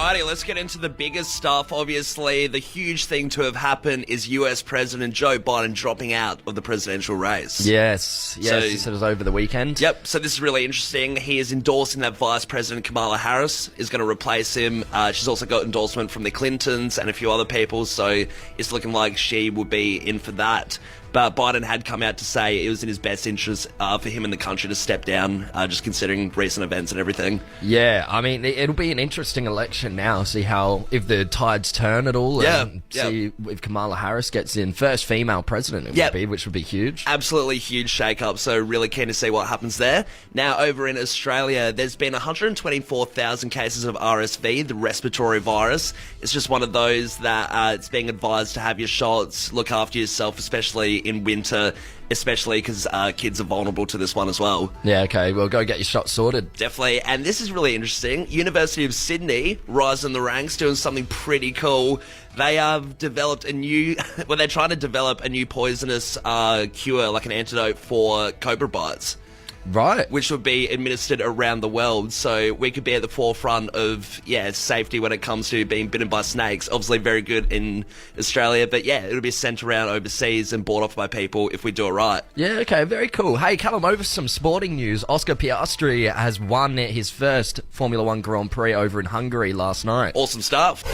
Alrighty, let's get into the biggest stuff. Obviously, the huge thing to have happened is US President Joe Biden dropping out of the presidential race. Yes, it was over the weekend. Yep, so this is really interesting. He is endorsing that Vice President Kamala Harris is going to replace him. She's also got endorsement from the Clintons and a few other people, so it's looking like she will be in for that. But Biden had come out to say it was in his best interest for him and the country to step down, just considering recent events and everything. Yeah, I mean, it'll be an interesting election now. See if the tides turn at all. See if Kamala Harris gets in. First female president it would be, which would be huge. Absolutely huge shake-up, so really keen to see what happens there. Now, over in Australia, there's been 124,000 cases of RSV, the respiratory virus. It's just one of those that it's being advised to have your shots, look after yourself, especially in winter, especially because kids are vulnerable to this one as well. Yeah, okay, well, go get your shot sorted. Definitely, and this is really interesting. University of Sydney, rising the ranks, doing something pretty cool. They have developed a new, they're trying to develop a new poisonous cure, like an antidote for cobra bites. Right. Which would be administered around the world, so we could be at the forefront of, safety when it comes to being bitten by snakes. Obviously very good in Australia, but it'll be sent around overseas and bought off by people if we do it right. Yeah, okay, very cool. Hey, Callum, over some sporting news. Oscar Piastri has won his first Formula One Grand Prix over in Hungary last night. Awesome stuff.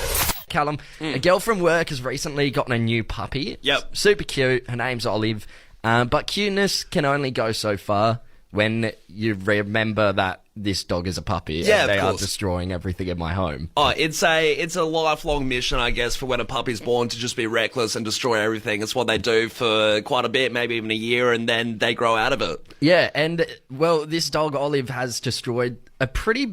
Callum, a girl from work has recently gotten a new puppy. Yep. Super cute. Her name's Olive. But cuteness can only go so far when you remember that this dog is a puppy and they are destroying everything in my home. Oh, it's a lifelong mission, I guess, for when a puppy's born to just be reckless and destroy everything. It's what they do for quite a bit, maybe even a year, and then they grow out of it. Yeah, and, well, this dog, Olive, has destroyed a pretty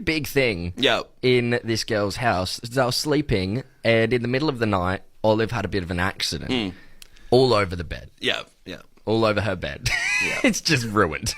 big thing in this girl's house. They were sleeping, and in the middle of the night, Olive had a bit of an accident. All over the bed. Yeah. All over her bed. It's just ruined.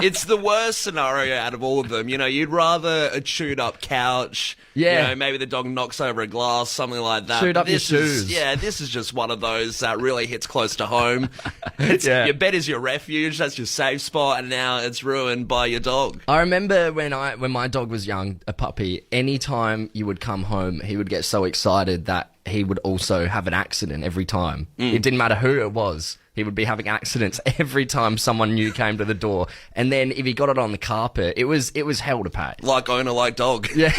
It's the worst scenario out of all of them. You know, you'd rather a chewed up couch. Yeah. You know, maybe the dog knocks over a glass, something like that. Chewed up your shoes. This is just one of those that really hits close to home. Your bed is your refuge. That's your safe spot. And now it's ruined by your dog. I remember when my dog was young, a puppy, anytime you would come home, he would get so excited that he would also have an accident every time. It didn't matter who it was. He would be having accidents every time someone new came to the door. And then if he got it on the carpet, it was hell to pay. Like owner, like dog. Yeah.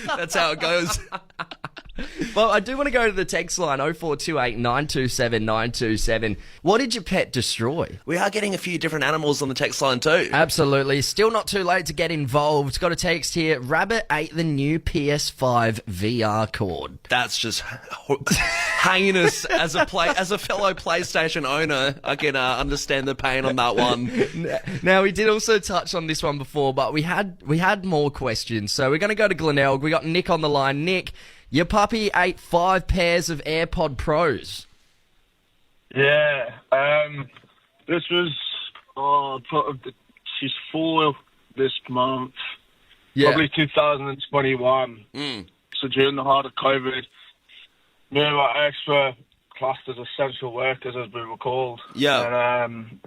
That's how it goes. Well, I do want to go to the text line, 0428 927 927. What did your pet destroy? We are getting a few different animals on the text line too. Absolutely. Still not too late to get involved. Got a text here. Rabbit ate the new PS5 VR cord. That's just heinous. As a fellow PlayStation owner, I can understand the pain on that one. Now, we did also touch on this one before, but we had more questions. So we're going to go to Glenelg. We got Nick on the line. Nick, your puppy ate 5 pairs of AirPod Pros. Yeah. This was she's 4 this month. Yeah. Probably 2021. So during the heart of COVID, me and my ex were classed as essential workers, as we were called. Yeah. And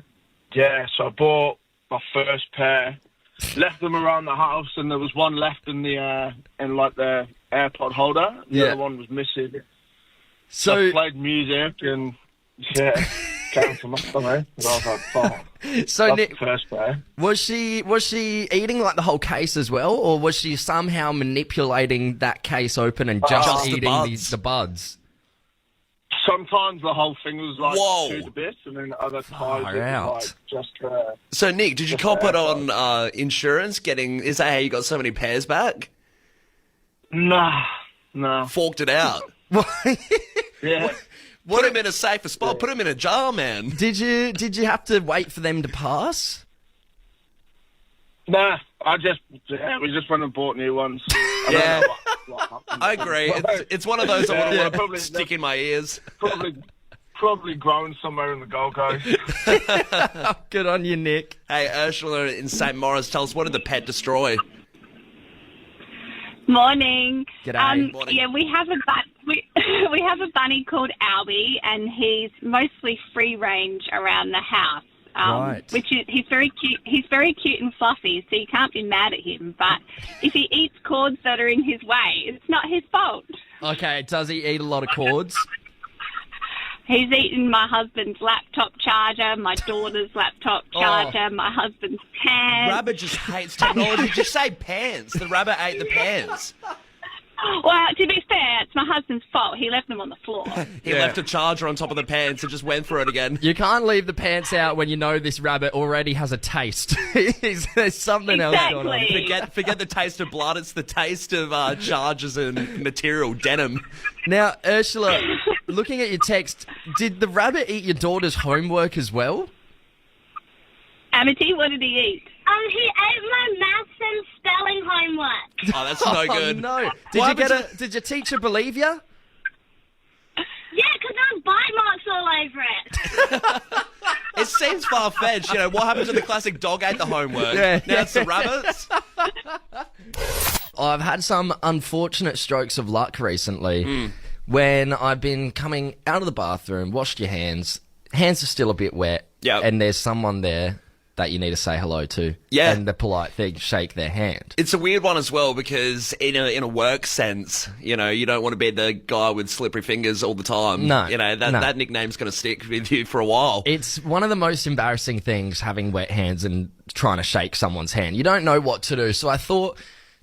so I bought my first pair, left them around the house, and there was one left in the AirPod holder. The other one was missing. So I played music and came from my stomach. I was like, oh. So that's Nick, the first pair. was she eating like the whole case as well, or was she somehow manipulating that case open and just eating the buds? Sometimes the whole thing was like Whoa. chewed a bit, and then other times it was like just. So Nick, did you cop it on insurance? Is that how you got so many pairs back? Nah. Forked it out. Yeah. Put him in a safer spot. Put him in a jar, man. Did you have to wait for them to pass? Nah, we just went and bought new ones. I don't know what happened. I agree. It's one of those I wouldn't want to stick in my ears. Probably grown somewhere in the Gold Coast. Good on you, Nick. Hey, Ursula in St. Maurice, tell us, what did the pet destroy? Morning. G'day. Morning. Yeah, we have we have a bunny called Albie, and he's mostly free range around the house. Right. He's very cute. He's very cute and fluffy, so you can't be mad at him. But if he eats cords that are in his way. It's not his fault. Okay, does he eat a lot of cords? He's eaten my husband's laptop charger, my daughter's laptop charger, my husband's pants. Rabbit just hates technology. Just say pants. The rabbit ate the pants. Well, to be fair, it's my husband's fault. He left them on the floor. He left a charger on top of the pants and just went through it again. You can't leave the pants out when you know this rabbit already has a taste. There's something else going on. Forget the taste of blood. It's the taste of chargers and material, denim. Now, Ursula, looking at your text, did the rabbit eat your daughter's homework as well? Amity, what did he eat? He ate my maths and spelling homework. Oh, that's no good. No. Did your teacher believe you? Yeah, because there was bite marks all over it. It seems far-fetched. You know, what happened to the classic dog ate the homework? Yeah. Now it's the rabbits. I've had some unfortunate strokes of luck recently when I've been coming out of the bathroom, washed your hands are still a bit wet, and there's someone there that you need to say hello to. Yeah. And the polite thing, shake their hand. It's a weird one as well because in a work sense, you know, you don't want to be the guy with slippery fingers all the time. No. You know, that nickname's going to stick with you for a while. It's one of the most embarrassing things, having wet hands and trying to shake someone's hand. You don't know what to do. So I thought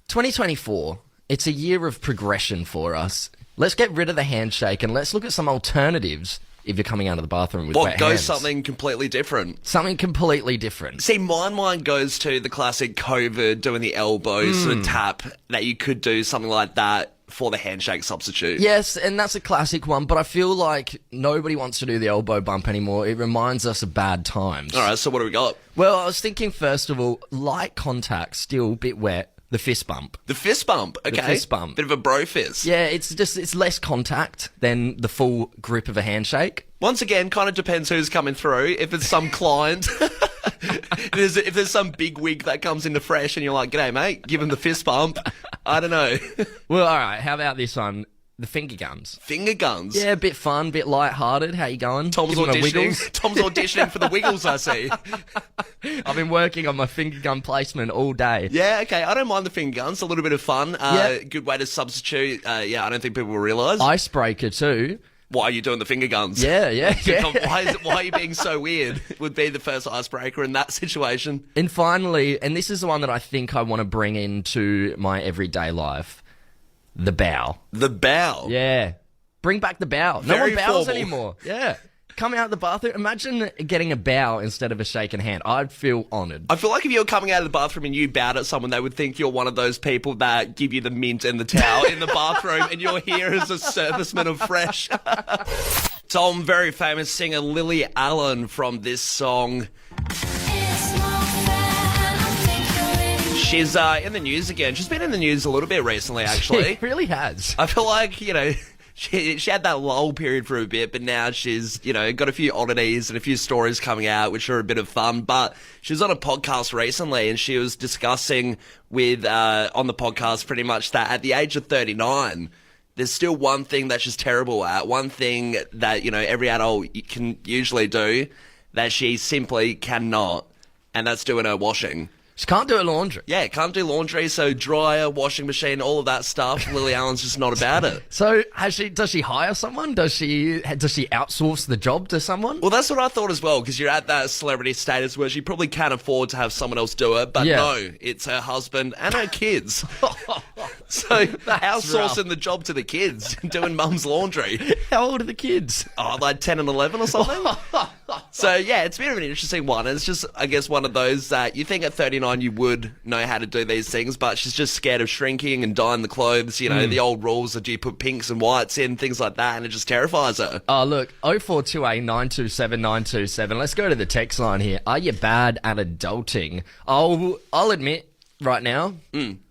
2024, it's a year of progression for us. Let's get rid of the handshake and let's look at some alternatives if you're coming out of the bathroom with wet hands. Something completely different. Something completely different. See, my mind goes to the classic COVID, doing the elbow sort of tap, that you could do something like that for the handshake substitute. Yes, and that's a classic one, but I feel like nobody wants to do the elbow bump anymore. It reminds us of bad times. All right, so what do we got? Well, I was thinking, first of all, light contact, still a bit wet. The fist bump. The fist bump, okay. The fist bump. Bit of a bro fist. Yeah, it's less contact than the full grip of a handshake. Once again, kind of depends who's coming through. If it's some client, if there's some big wig that comes into fresh and you're like, g'day, mate, give him the fist bump. I don't know. Well, all right, how about this one? The finger guns. Finger guns? Yeah, a bit fun, bit light-hearted. How you going? Tom's auditioning for the Wiggles, I see. I've been working on my finger gun placement all day. Yeah, okay. I don't mind the finger guns. A little bit of fun. Good way to substitute. I don't think people will realise. Icebreaker too. Why are you doing the finger guns? Yeah. Why are you being so weird? Would be the first icebreaker in that situation. And finally, and this is the one that I think I want to bring into my everyday life. The bow. The bow? Yeah. Bring back the bow. No Very one bows formal. anymore. Yeah. Come out of the bathroom. Imagine getting a bow instead of a shaken hand. I'd feel honoured. I feel like if you're coming out of the bathroom and you bowed at someone, they would think you're one of those people that give you the mint and the towel in the bathroom and you're here as a serviceman of fresh. Tom, very famous singer Lilly Allen from this song. She's in the news again. She's been in the news a little bit recently, actually. She really has. I feel like, she had that lull period for a bit, but now she's, got a few oddities and a few stories coming out, which are a bit of fun. But she was on a podcast recently and she was discussing on the podcast pretty much that at the age of 39, there's still one thing that she's terrible at, one thing that, every adult can usually do that she simply cannot, and that's doing her washing. She can't do her laundry. Yeah, can't do laundry, so dryer, washing machine, all of that stuff. Lily Allen's just not about it. So does she hire someone? Does she outsource the job to someone? Well, that's what I thought as well, because you're at that celebrity status where she probably can't afford to have someone else do it, but no, it's her husband and her kids. So outsourcing the job to the kids, doing mum's laundry. How old are the kids? Oh, like 10 and 11 or something. So, yeah, it's been an interesting one. It's just, I guess, one of those that you think at 39 you would know how to do these things, but she's just scared of shrinking and dyeing the clothes, the old rules that you put pinks and whites in, things like that, and it just terrifies her. Oh, look, 0428 927 927. Let's go to the text line here. Are you bad at adulting? I'll admit, right now,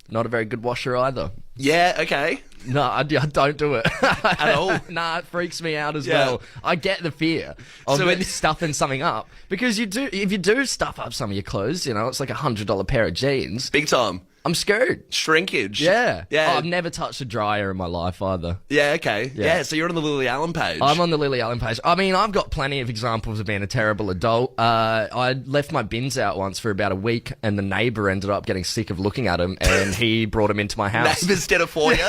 not a very good washer either. Yeah, okay. No, I don't do it. At all? Nah, it freaks me out as well. I get the fear of stuffing something up. Because if you do stuff up some of your clothes, it's like $100 pair of jeans. Big time. I'm scared. Shrinkage. Yeah. Yeah. Oh, I've never touched a dryer in my life either. Yeah, okay. Yeah, so you're on the Lily Allen page. I'm on the Lily Allen page. I mean, I've got plenty of examples of being a terrible adult. I left my bins out once for about a week, and the neighbour ended up getting sick of looking at them, and he brought them into my house. Neighbours did it for you.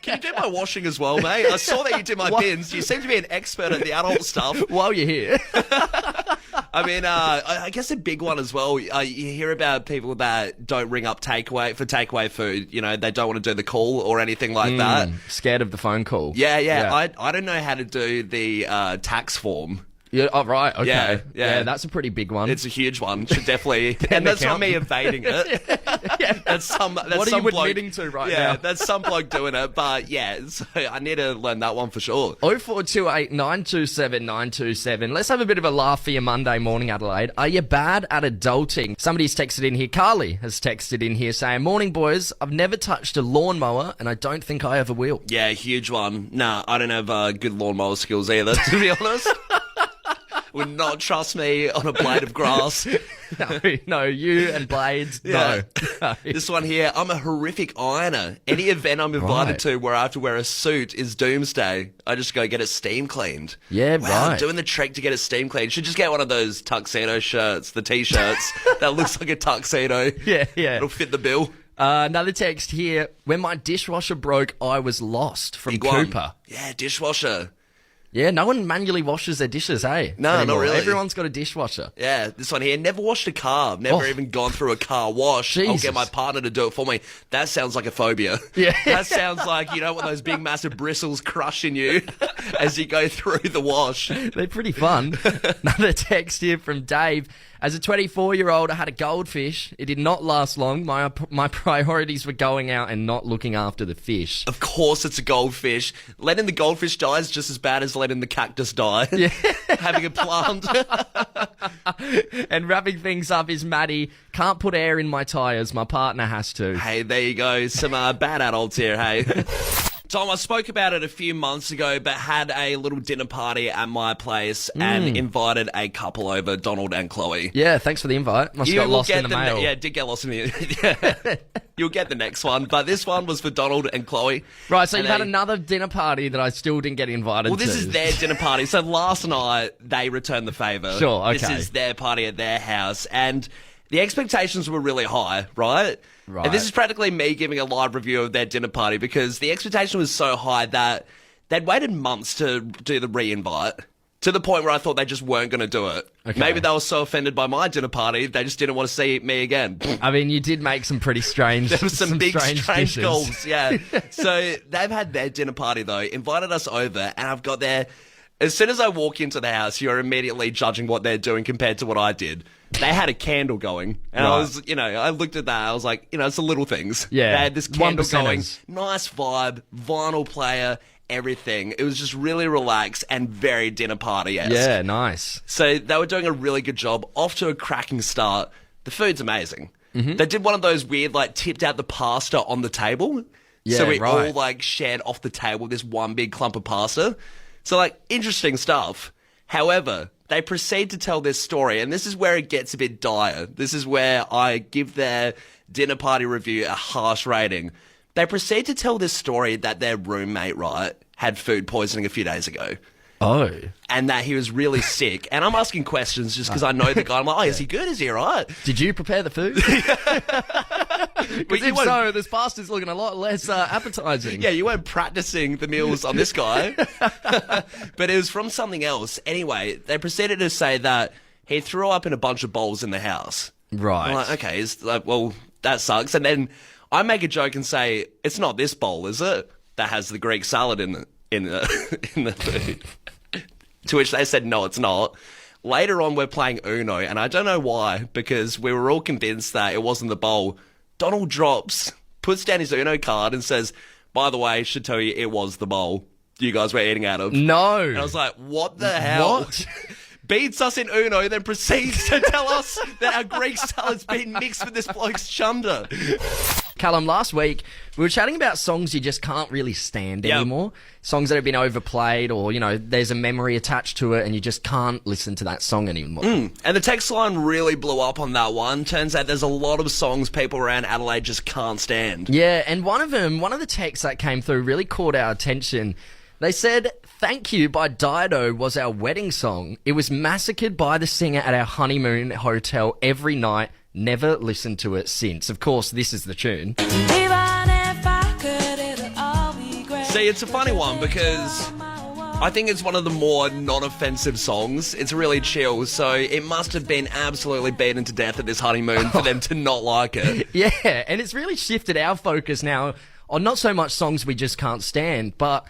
Can you do my washing as well, mate? I saw that you did my bins. You seem to be an expert at the adult stuff. While you're here. I mean, I guess a big one as well. You hear about people that don't ring up takeaway food. You know, they don't want to do the call or anything like that. Scared of the phone call. Yeah. I don't know how to do the tax form. Yeah, oh, right, okay. Yeah, that's a pretty big one. It's a huge one. Should definitely, and that's not me evading it. That's what are some you bloke, admitting to right now? Yeah, that's some bloke doing it. But yeah, so I need to learn that one for sure. 0428 927 927. Let's have a bit of a laugh for your Monday morning, Adelaide. Are you bad at adulting? Somebody's texted in here. Carly has texted in here saying, "Morning, boys. I've never touched a lawnmower, and I don't think I ever will." Yeah, huge one. Nah, I don't have good lawnmower skills either, to be honest. Would not trust me on a blade of grass. No, you and blades, Yeah. no. This one here, I'm a horrific ironer. Any event I'm invited Right. to where I have to wear a suit is doomsday. I just go get it steam cleaned. Yeah, wow, right. Doing the trick to get it steam cleaned. Should just get one of those tuxedo shirts, the t-shirts, that looks like a tuxedo. Yeah. It'll fit the bill. Another text here. When my dishwasher broke, I was lost from Big one. Cooper. Yeah, dishwasher. Yeah, no one manually washes their dishes, hey? No, anymore. not really. Everyone's got a dishwasher. Yeah, this one here. Never washed a car. Never even gone through a car wash. I'll Jesus. get my partner to do it for me. That sounds like a phobia. Yeah. That sounds like, you don't want those big massive bristles crushing you as you go through the wash. They're pretty fun. Another text here from Dave. As a 24-year-old, I had a goldfish. It did not last long. My priorities were going out and not looking after the fish. Of course it's a goldfish. Letting the goldfish die is just as bad as letting the cactus die. Yeah. Having a plant. And wrapping things up is Maddie. Can't put air in my tyres. My partner has to. Hey, there you go. Some bad adults here, hey. Tom, I spoke about it a few months ago, but had a little dinner party at my place and invited a couple over, Donald and Chloe. Yeah, thanks for the invite. Must have got lost in the mail. Yeah, did get lost in the... You'll get the next one, but this one was for Donald and Chloe. Right, so And you've had another dinner party that I still didn't get invited to. Well, this is their dinner party. So last night, they returned the favour. Sure, okay. This is their party at their house, and the expectations were really high, right? Right. And this is practically me giving a live review of their dinner party because the expectation was so high that they'd waited months to do the re-invite to the point where I thought they just weren't going to do it. Okay. Maybe they were so offended by my dinner party, they just didn't want to see me again. I mean, you did make some pretty strange... There was some big, strange dishes. goals, yeah. So they've had their dinner party, though, invited us over, and I've got their... As soon as I walk into the house, you're immediately judging what they're doing compared to what I did. They had a candle going, and I was, I looked at that, I was like, it's the little things. Yeah. They had this candle going, 1%ers. nice vibe, vinyl player, everything. It was just really relaxed and very dinner party-esque. Yeah, nice. So they were doing a really good job, off to a cracking start. The food's amazing. They did one of those weird, tipped out the pasta on the table. Yeah, so we right. all, shared off the table this one big clump of pasta. So, interesting stuff. However, they proceed to tell this story, and this is where it gets a bit dire. This is where I give their dinner party review a harsh rating. They proceed to tell this story that their roommate, right, had food poisoning a few days ago. Oh. And that he was really sick. And I'm asking questions just because I know the guy. I'm like, is he good? Is he all right? Did you prepare the food? Because if so, this pasta's looking a lot less appetizing. Yeah, you weren't practicing the meals on this guy. But it was from something else. Anyway, they proceeded to say that he threw up in a bunch of bowls in the house. Right. I'm like, okay, well, that sucks. And then I make a joke and say, it's not this bowl, is it? That has the Greek salad in the food. To which they said, no, it's not. Later on, we're playing Uno, and I don't know why, because we were all convinced that it wasn't the bowl. Donald drops, puts down his Uno card, and says, by the way, should tell you it was the bowl you guys were eating out of. No. And I was like, what the hell? What? Beats us in Uno, then proceeds to tell us that our Greek salad's been mixed with this bloke's chunder. Callum, last week we were chatting about songs you just can't really stand anymore. Songs that have been overplayed or, you know, there's a memory attached to it and you just can't listen to that song anymore. And the text line really blew up on that one. Turns out there's a lot of songs people around Adelaide just can't stand. Yeah, and one of the texts that came through really caught our attention. They said, "Thank You" by Dido was our wedding song. It was massacred by the singer at our honeymoon hotel every night. Never listened to it since. Of course, this is the tune. See, it's a funny one because I think it's one of the more non-offensive songs. It's really chill, so it must have been absolutely beaten to death at this honeymoon for them to not like it. Yeah, and it's really shifted our focus now on not so much songs we just can't stand, but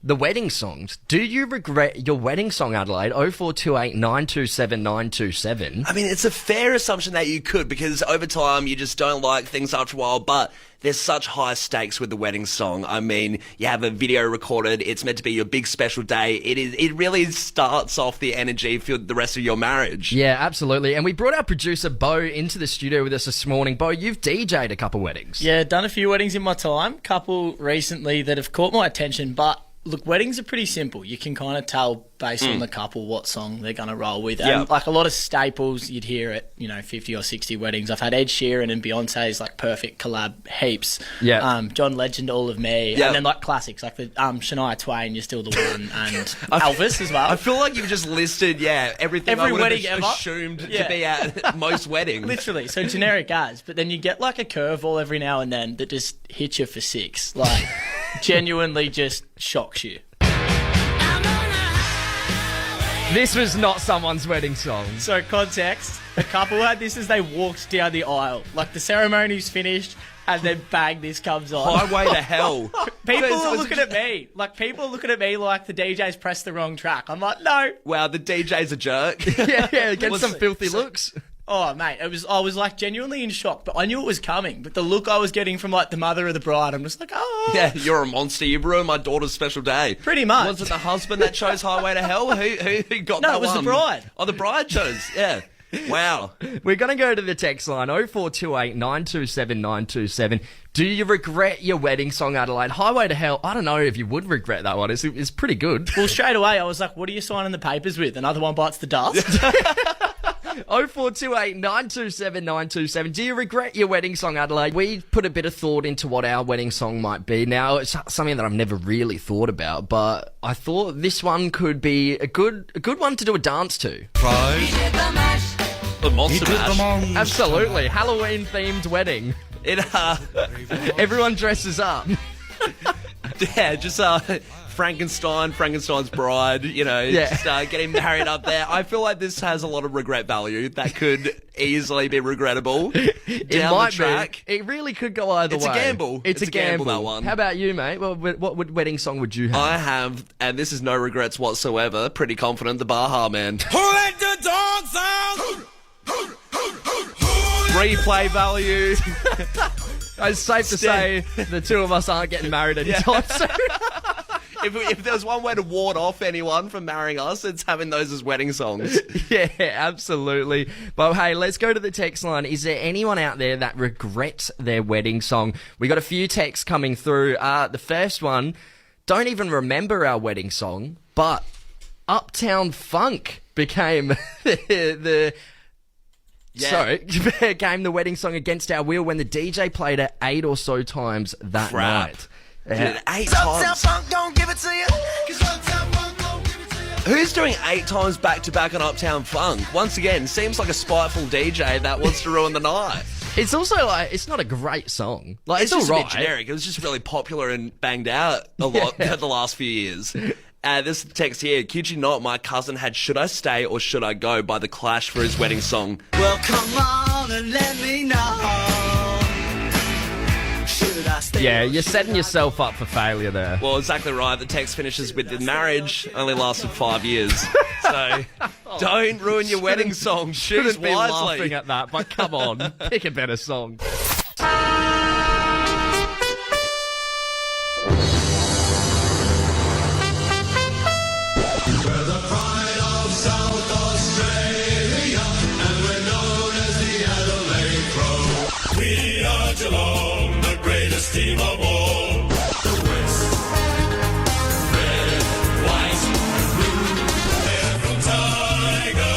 the wedding songs. Do you regret your wedding song, Adelaide? 0428 927 927. I mean, it's a fair assumption that you could because over time you just don't like things after a while, but there's such high stakes with the wedding song. I mean, you have a video recorded. It's meant to be your big special day. It really starts off the energy for the rest of your marriage. Yeah, absolutely. And we brought our producer, Bo, into the studio with us this morning. Bo, you've DJ'd a couple weddings. Yeah, done a few weddings in my time. Couple recently that have caught my attention, but look, weddings are pretty simple. You can kind of tell based on the couple what song they're going to roll with. And like a lot of staples you'd hear at, 50 or 60 weddings. I've had Ed Sheeran and Beyonce's like perfect collab heaps. Yeah. John Legend, All of Me. Yeah. And then like classics like the Shania Twain, You're Still the One, and Elvis as well. I feel like you've just listed, everything Every I would wedding have ever. assumed to be at most weddings. Literally, so generic as. But then you get like a curveball every now and then that just hits you for six. Like, genuinely just shocks you. This was not someone's wedding song. So context, the couple had this as they walked down the aisle. Like the ceremony's finished and then bang, this comes on. Highway to hell. People are looking at me. Like people are looking at me like the DJ's pressed the wrong track. I'm like, no. Wow, the DJ's a jerk. Yeah, get some filthy looks. Oh, mate, I was like genuinely in shock, but I knew it was coming. But the look I was getting from like the mother of the bride, I'm just like, oh. Yeah, you're a monster. You ruined my daughter's special day. Pretty much. Was it the husband that chose Highway to Hell? Who got that one? No, it was the bride. Oh, the bride chose. Yeah. Wow. We're going to go to the text line 0428 927 927. Do you regret your wedding song, Adelaide? Highway to Hell, I don't know if you would regret that one. It's pretty good. Well, straight away, I was like, what are you signing the papers with? Another one bites the dust? 0428 927 927. Do you regret your wedding song, Adelaide? We put a bit of thought into what our wedding song might be. Now, it's something that I've never really thought about, but I thought this one could be a good one to do a dance to. The Monster Mash. Absolutely. Halloween-themed wedding. Everyone dresses up. Yeah, just Frankenstein's bride, just getting married up there. I feel like this has a lot of regret value that could easily be regrettable It might be. It really could go either way. It's a gamble. It's a gamble, that one. How about you, mate? What wedding song would you have? I have, and this is no regrets whatsoever, pretty confident, the Baha Man. Who let the dogs out? Replay value. It's safe to say the two of us aren't getting married anytime soon. If there's one way to ward off anyone from marrying us, it's having those as wedding songs. Yeah, absolutely. But hey, let's go to the text line. Is there anyone out there that regrets their wedding song? We got a few texts coming through. The first one, don't even remember our wedding song, but Uptown Funk became became the wedding song against our will when the DJ played it 8 or so times that night. Dude, 8 times. Who's doing 8 times back to back on Uptown Funk? Once again, seems like a spiteful DJ that wants to ruin the night. It's also like, it's not a great song. Like, it's just all a right. bit generic. It was just really popular and banged out a lot the last few years. This text here, kid you not, my cousin had Should I Stay or Should I Go by The Clash for his wedding song. Well, come on and let me know. Should I stay? Yeah, you're setting yourself up for failure there. Well, exactly right. The text finishes with the marriage only lasted 5 years. So don't ruin your wedding song. Choose Shouldn't be wisely. laughing at that, but come on, pick a better song. We are Geelong. best team of all. The West. Red, white, and blue. They're from Tigerland.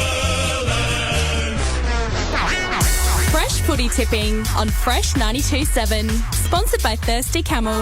Fresh footy tipping on Fresh 92.7. Sponsored by Thirsty Camel.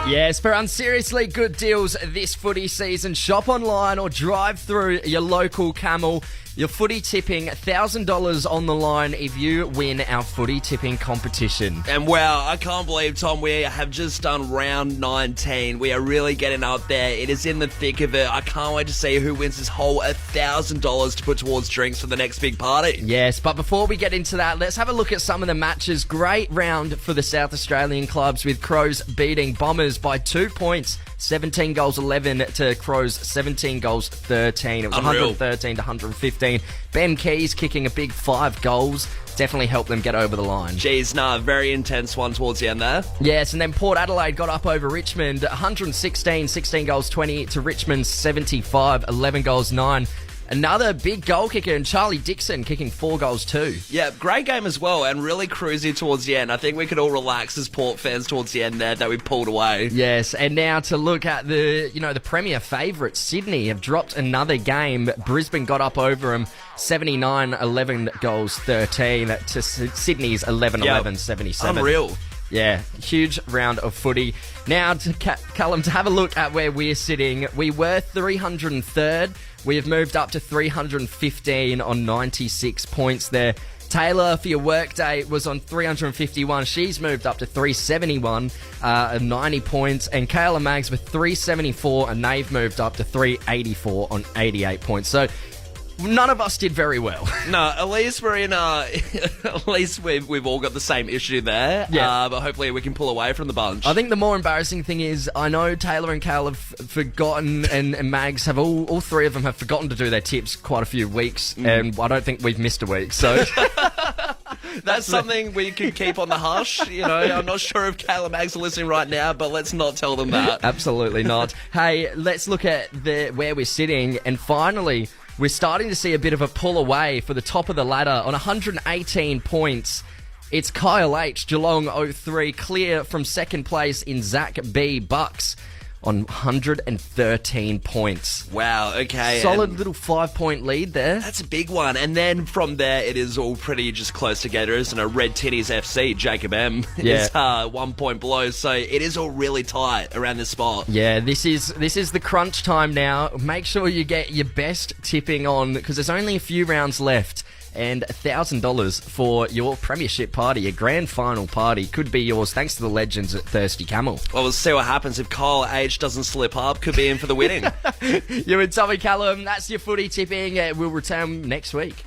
Yes, for unseriously good deals this footy season, shop online or drive through your local Camel. Your footy tipping, $1,000 on the line if you win our footy tipping competition. And wow, I can't believe, Tom, we have just done round 19. We are really getting up there. It is in the thick of it. I can't wait to see who wins this whole $1,000 to put towards drinks for the next big party. Yes, but before we get into that, let's have a look at some of the matches. Great round for the South Australian clubs, with Crows beating Bombers by 2 points. 17 goals 11 to Crows, 17 goals 13. It was Unreal. 113 to 115. Ben Keys kicking a big 5 goals. Definitely helped them get over the line. Jeez, very intense one towards the end there. Yes, and then Port Adelaide got up over Richmond, 116, 16 goals 20 to Richmond's 75, 11 goals 9. Another big goal kicker, and Charlie Dixon kicking 4 goals too. Yeah, great game as well, and really cruisy towards the end. I think we could all relax as Port fans towards the end there that we pulled away. Yes, and now to look at the Premier favourites. Sydney have dropped another game. Brisbane got up over them, 79, 11 goals 13 to Sydney's 11, 77. Unreal. Yeah, huge round of footy. Now, to Callum, to have a look at where we're sitting. We were 303rd. We have moved up to 315 on 96 points there. Taylor, for your workday, was on 351. She's moved up to 371 and 90 points. And Kayla Maggs with 374, and they've moved up to 384 on 88 points. So none of us did very well. No, at least we're in at least we've all got the same issue there. Yeah. But hopefully we can pull away from the bunch. I think the more embarrassing thing is, I know Taylor and Kale have forgotten, and Mags have all three of them have forgotten to do their tips quite a few weeks, and I don't think we've missed a week. So that's something we can keep on the hush. You know, I'm not sure if Kale and Mags are listening right now, but let's not tell them that. Absolutely not. Hey, let's look at where we're sitting, and finally, we're starting to see a bit of a pull away for the top of the ladder on 118 points. It's Kyle H, Geelong 03, clear from second place in Zach B, Bucks on 113 points. Wow, okay. Solid little 5-point lead there. That's a big one. And then from there, it is all pretty just close together, isn't it? Red Titties FC, Jacob M, is 1 point below. So it is all really tight around this spot. Yeah, this is the crunch time now. Make sure you get your best tipping on, because there's only a few rounds left. And $1,000 for your premiership party, your grand final party, could be yours thanks to the legends at Thirsty Camel. Well, we'll see what happens if Kyle H doesn't slip up. Could be in for the winning. You and Tommy Callum, that's your footy tipping. We'll return next week.